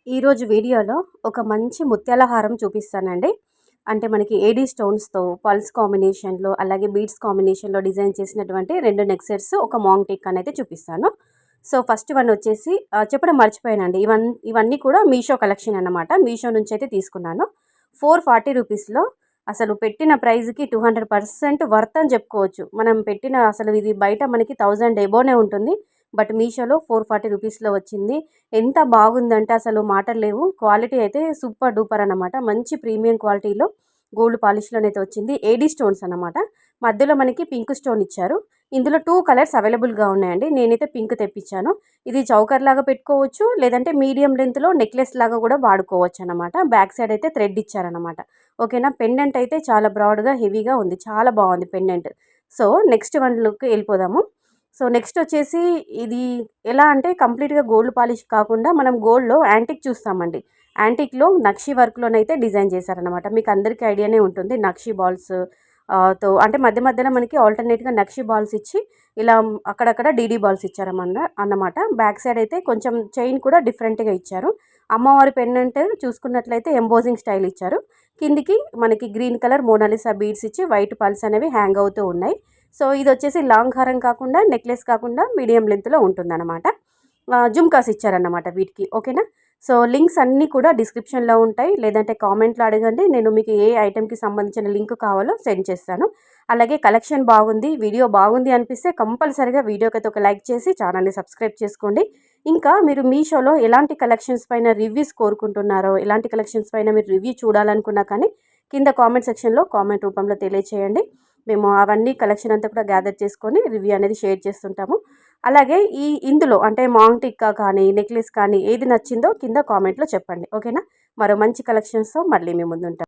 ఈరోజు వీడియోలో ఒక మంచి ముత్యాల హారం చూపిస్తానండి. అంటే మనకి ఏడీ స్టోన్స్‌తో పల్స్ కాంబినేషన్‌లో అలాగే బీడ్స్ కాంబినేషన్‌లో డిజైన్ చేసినటువంటి 2 నెక్ సెట్స్ ఒక మాంగ్ టిక్ అనైతే చూపిస్తాను. సో, ఫస్ట్ వన్ వచ్చేసి చెప్పడం మర్చిపోయానండి. ఇవన్నీ కూడా మీషో కలెక్షన్ అన్నమాట. మీషో నుంచి అయితే తీసుకున్నాను. 440 రూపీస్‌లో అసలు పెట్టిన ప్రైస్‌కి 200% వర్త్ అని చెప్పుకోవచ్చు. మనం పెట్టిన అసలు ఇది బయట మనకి 1000 ఎబోనే ఉంటుంది. బట్ మీషోలో 440 రూపీస్‌లో వచ్చింది. ఎంత బాగుందంటే అసలు మాటలు లేవు. క్వాలిటీ అయితే సూపర్ డూపర్ అన్నమాట. మంచి ప్రీమియం క్వాలిటీలో గోల్డ్ పాలిష్‌లోనైతే వచ్చింది. ఏడీ స్టోన్స్ అన్నమాట. మధ్యలో మనకి పింక్ స్టోన్ ఇచ్చారు. ఇందులో 2 కలర్స్ అవైలబుల్‌గా ఉన్నాయండి. నేనైతే పింక్ తెప్పించాను. ఇది చౌకర్ లాగా పెట్టుకోవచ్చు. లేదంటే మీడియం లెంత్‌లో నెక్లెస్ లాగా కూడా వాడుకోవచ్చు అన్నమాట. బ్యాక్ సైడ్ అయితే థ్రెడ్ ఇచ్చారన్నమాట. ఓకేనా. పెండెంట్ అయితే చాలా బ్రాడ్‌గా హెవీగా ఉంది. చాలా బాగుంది pendant. So, next one look వెళ్ళిపోదాము. సో, నెక్స్ట్ వచ్చేసి ఇది ఎలా అంటే కంప్లీట్‌గా గోల్డ్ పాలిష్ కాకుండా మనం గోల్డ్‌లో యాంటిక్ చూస్తామండి. యాంటిక్‌లో నక్షి వర్క్‌లోనైతే డిజైన్ చేశారనమాట. మీకు అందరికీ ఐడియానే ఉంటుంది. నక్షి బాల్స్ తో అంటే మధ్య మధ్యలో మనకి ఆల్టర్‌నేట్‌గా నక్షి బాల్స్ ఇచ్చి ఇలా అక్కడక్కడ డీడీ బాల్స్ అన్నమాట. బ్యాక్ సైడ్ అయితే కొంచెం చైన్ కూడా డిఫరెంట్‌గా ఇచ్చారు. అమ్మవారి పెండెంట్ చూసుకున్నట్లయితే ఎంబోజింగ్ స్టైల్ ఇచ్చారు. కిందికి మనకి గ్రీన్ కలర్ మోనాలిసా బీడ్స్ ఇచ్చి వైట్ పల్స్ అనేవి హ్యాంగ్ అవుతూ ఉన్నాయి. సో, ఇదొచ్చేసి లాంగ్ హారం కాకుండా నెక్లెస్ కాకుండా మీడియం లెంత్‌లో ఉంటుందన్నమాట. జుమ్కాస్ ఇచ్చారన్నమాట వీటికి. ఓకేనా. సో, లింక్స్ అన్నీ కూడా డిస్క్రిప్షన్‌లో ఉంటాయి. లేదంటే కామెంట్‌లో అడగండి. నేను మీకు ఏ ఐటెమ్‌కి సంబంధించిన లింక్ కావాలో సెండ్ చేస్తాను. అలాగే కలెక్షన్ బాగుంది, వీడియో బాగుంది అనిపిస్తే కంపల్సరీగా వీడియోకైతే ఒక లైక్ చేసి ఛానల్‌ని సబ్స్క్రైబ్ చేసుకోండి. ఇంకా మీరు మీషోలో ఎలాంటి కలెక్షన్స్ పైన రివ్యూస్ కోరుకుంటున్నారో, ఎలాంటి కలెక్షన్స్ పైన మీరు రివ్యూ చూడాలనుకున్నా కానీ కింద కామెంట్ సెక్షన్‌లో కామెంట్ రూపంలో తెలియచేయండి. మేము అవన్నీ కలెక్షన్ అంతా కూడా గ్యాదర్ చేసుకొని రివ్యూ అనేది షేర్ చేస్తుంటాము. అలాగే ఇందులో అంటే మాంగ్ టిక్కా కానీ, నెక్లెస్ కానీ ఏది నచ్చిందో కింద కామెంట్‌లో చెప్పండి. ఓకేనా. మరో మంచి కలెక్షన్స్‌తో మళ్ళీ మీ ముందుంటాను.